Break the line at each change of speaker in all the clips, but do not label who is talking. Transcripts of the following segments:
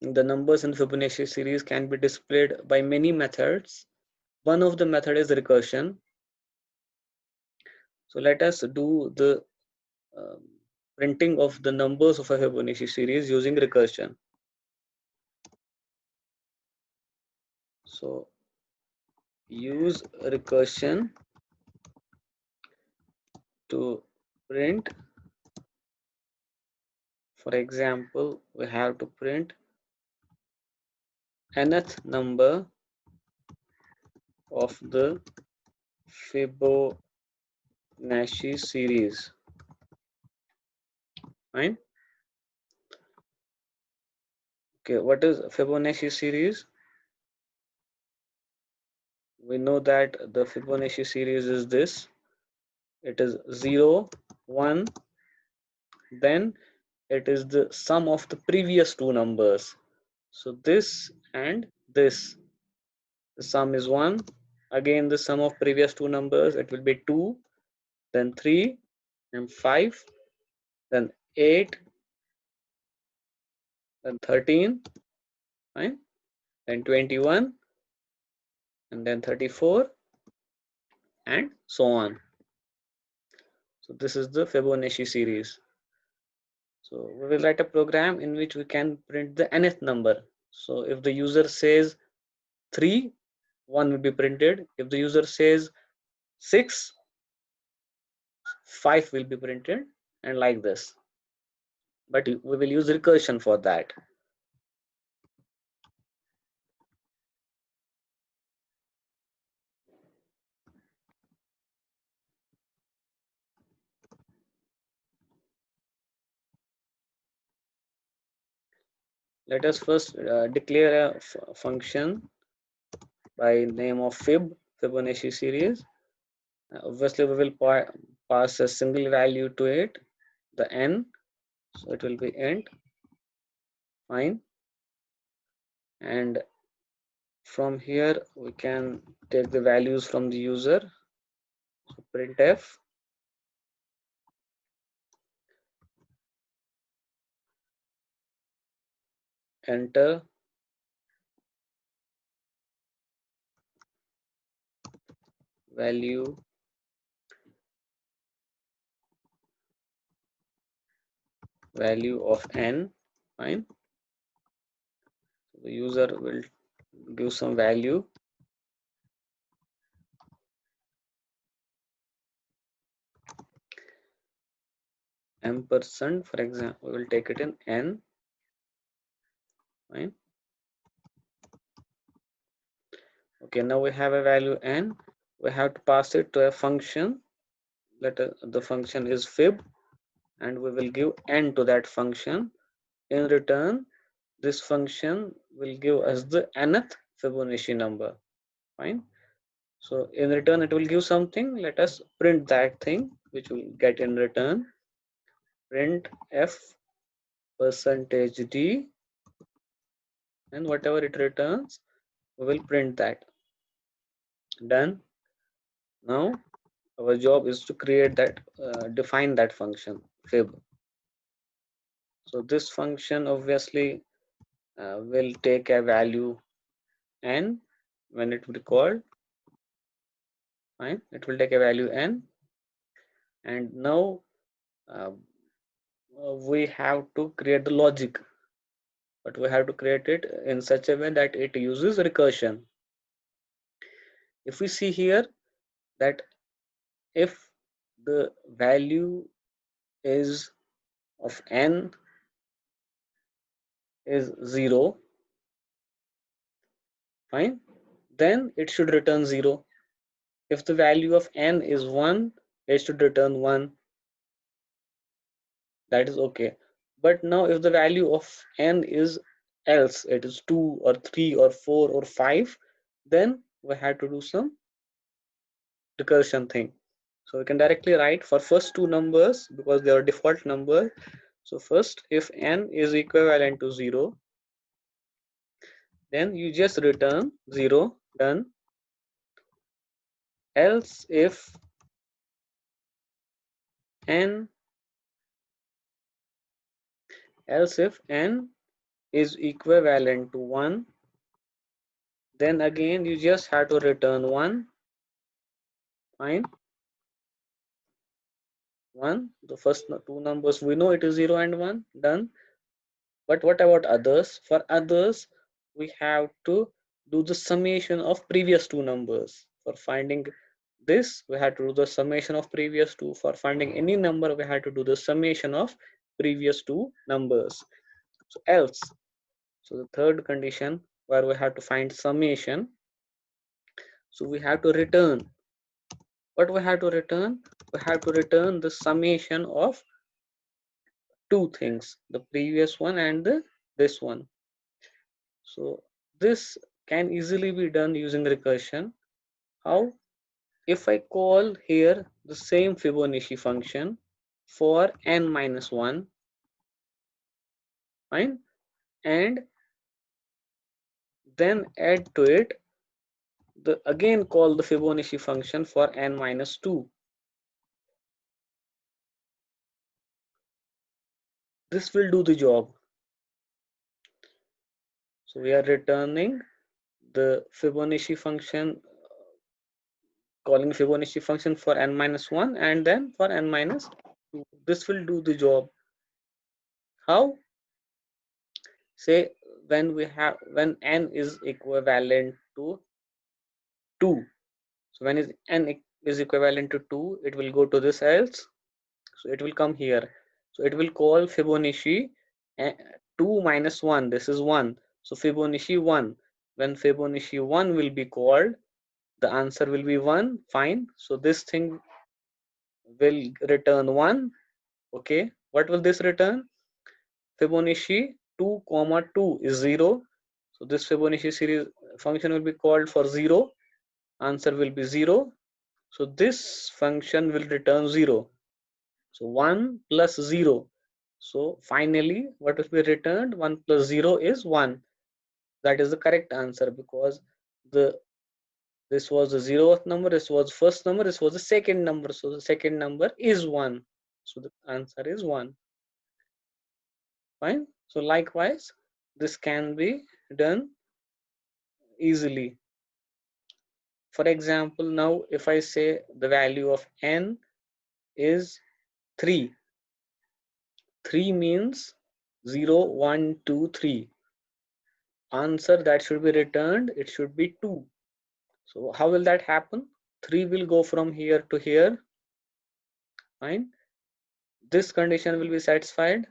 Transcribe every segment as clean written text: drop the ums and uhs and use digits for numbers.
The numbers in Fibonacci series can be displayed by many methods. One of the method is recursion. So let us do the um, printing of the numbers of a Fibonacci series using recursion. So use recursion to print. For example, we have to print nth number of the Fibonacci series. Fine. Okay, what is Fibonacci series? We know that the Fibonacci series is this. It is 0, 1, then it is the sum of the previous two numbers. So this and this, the sum is 1. Again, the sum of previous two numbers, it will be 2, then 3, and 5, then 8, then 13, fine, then 21, and then 34, and so on. So this is the Fibonacci series. So we will write a program in which we can print the nth number. So if the user says 3, 1 will be printed. If the user says 6, 5 will be printed, and like this. But we will use recursion for that. Let us first declare a function by name of Fibonacci series. Obviously, we will pass a single value to it, the n. So it will be int, fine. And from here, we can take the values from the user. So printf enter value of n, fine. The user will give some value, ampersand, for example, we will take it in n, fine. Okay, now we have a value n. We have to pass it to a function. The function is fib, and we will give n to that function. In return, this function will give us the nth Fibonacci number, fine. So in return, it will give something. Let us print that thing which will get in return. Print f %d, and whatever it returns, we will print that. Done. Now our job is to create that, define that function fib. So this function obviously will take a value n when it will be called, fine. It will take a value n, and now uh, we have to create the logic, but we have to create it in such a way that it uses recursion. If we see here that if the value is of n is 0, fine, then it should return 0. If the value of n is 1, it should return 1. That is okay. But now if the value of n is else, it is 2 or 3 or 4 or 5, then we have to do some recursion thing. So we can directly write for first two numbers because they are default numbers. So first, if n is equivalent to 0, then you just return 0, done. Else if n is equivalent to 1, then again you just have to return 1. Fine. 1, the first two numbers we know it is 0 and 1, done. But what about others? For others, we have to do the summation of previous two numbers. For finding this, we had to do the summation of previous two. For finding any number, we had to do the summation of previous two numbers. So else, so the third condition where we have to find summation, so we have to return. What we have to return? We have to return the summation of two things, the previous one and this one. So this can easily be done using recursion. How? If I call here the same Fibonacci function for n minus 1, fine, and then add to it the again call the Fibonacci function for n minus 2. This will do the job. So we are returning the Fibonacci function, calling Fibonacci function for n minus 1 and then for n minus 2. This will do the job. How? Say when n is equivalent to 2. So when is n is equivalent to 2, it will go to this else. So it will come here. So it will call Fibonacci 2 minus 1. This is 1. So Fibonacci 1. When Fibonacci 1 will be called, the answer will be 1. Fine. So this thing will return 1. Okay. What will this return? Fibonacci 2 comma 2 is 0. So this Fibonacci series function will be called for 0. Answer will be 0. So this function will return 0. So 1 plus 0. So finally, what will be returned? 1 plus 0 is 1. That is the correct answer because this was the 0th number, this was first number, this was the second number. So the second number is 1. So the answer is 1. Fine. So likewise, this can be done easily. For example, now if I say the value of n is 3, 3 means 0, 1, 2, 3. Answer that should be returned, it should be 2. So how will that happen? 3 will go from here to here. Fine. This condition will be satisfied.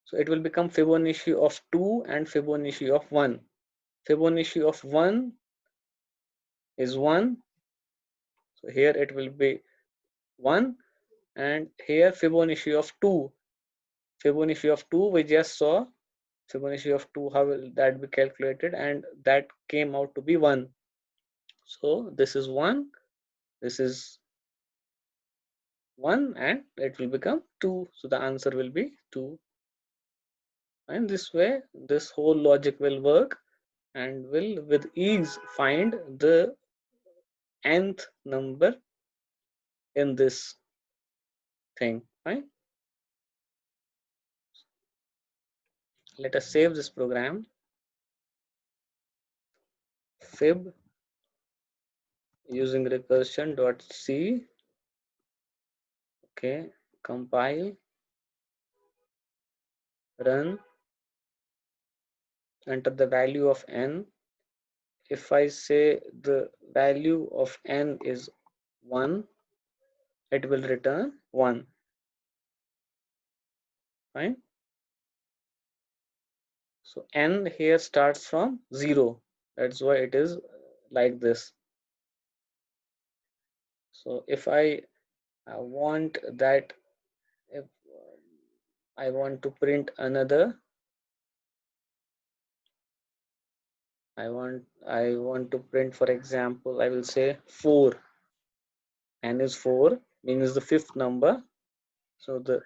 So it will become Fibonacci of 2 and Fibonacci of 1. Fibonacci of 1 is 1. So here it will be 1. And here Fibonacci of 2. Fibonacci of 2 we just saw. Fibonacci of 2, how will that be calculated? And that came out to be 1. So this is 1. This is 1 and it will become 2. So the answer will be 2. And this way, this whole logic will work and will with ease find the nth number in this thing. Right? Let us save this program. Fib using recursion.c. Okay, compile, run, enter the value of n. If I say the value of n is 1, it will return 1. Fine. So n here starts from 0. That's why it is like this. So if I want that, if I want to print another, I want to print, for example, I will say 4. N is 4, means the fifth number. So the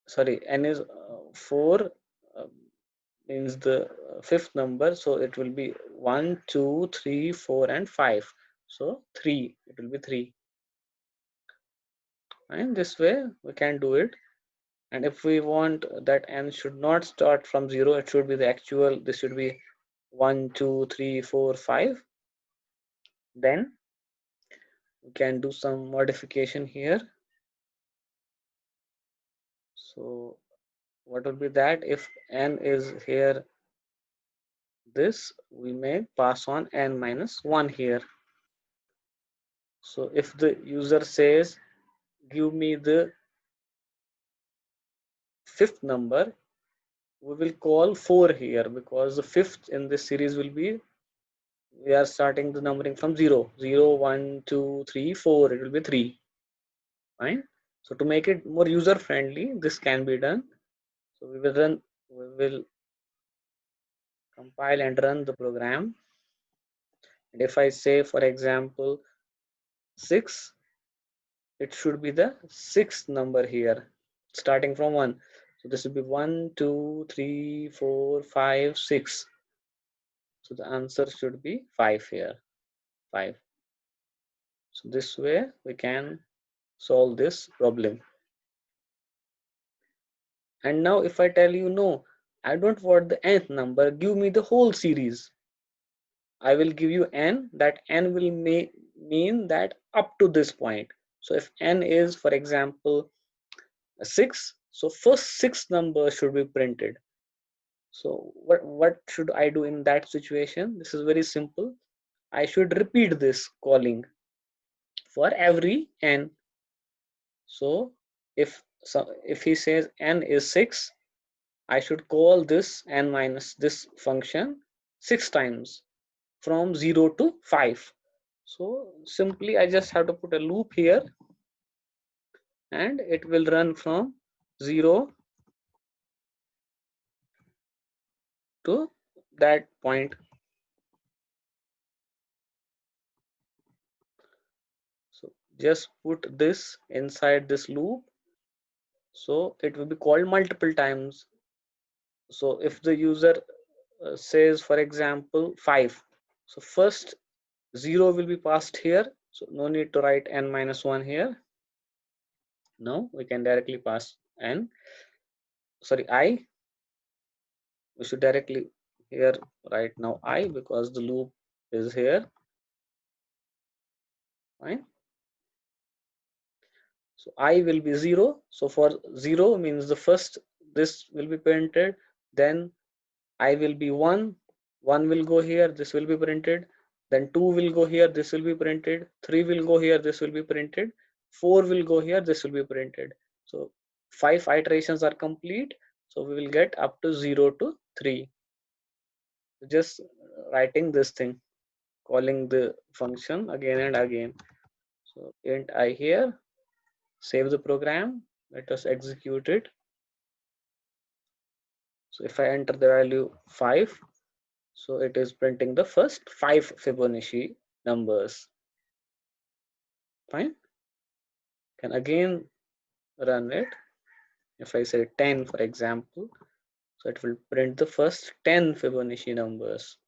sorry, n is 4 uh, means the fifth number. So it will be 1, 2, 3, 4, and 5. So 3, it will be 3. And this way we can do it. And if we want that n should not start from 0, it should be the actual, this should be 1 2 3 4 5, then we can do some modification here. So what will be that? If n is here this, we may pass on n minus 1 here. So if the user says give me the fifth number, we will call 4 here, because the fifth in this series will be, we are starting the numbering from 0 0 1 2 3 4, it will be 3. Fine. So to make it more user friendly, this can be done. So we will compile and run the program. And if I say, for example, 6, it should be the sixth number here, starting from 1. So this will be 1 2 3 4 5 6. So the answer should be 5 here, 5. So this way we can solve this problem. And now if I tell you, no, I don't want the nth number, give me the whole series, I will give you n, that n will mean that up to this point. So if n is, for example, 6, so first 6 numbers should be printed. So what should I do in that situation? This is very simple. I should repeat this calling for every n. So if he says n is 6, I should call this n minus this function 6 times from 0 to 5. So simply I just have to put a loop here, and it will run from 0 to that point. So just put this inside this loop, so it will be called multiple times. So if the user says, for example, 5, so first 0 will be passed here, so no need to write n minus 1 here. No, we can directly pass n, sorry, I. We should directly here right now I, because the loop is here. Fine. So I will be 0. So for 0 means the first, this will be printed, then I will be 1, 1 will go here, this will be printed, then 2 will go here, this will be printed, 3 will go here, this will be printed, 4 will go here, this will be printed. So 5 iterations are complete, so we will get up to 0 to 3. Just writing this thing, calling the function again and again. So int I here, save the program, let us execute it. So if I enter the value 5, so it is printing the first 5 Fibonacci numbers. Fine. Can again run it. If I say 10, for example, so it will print the first 10 Fibonacci numbers.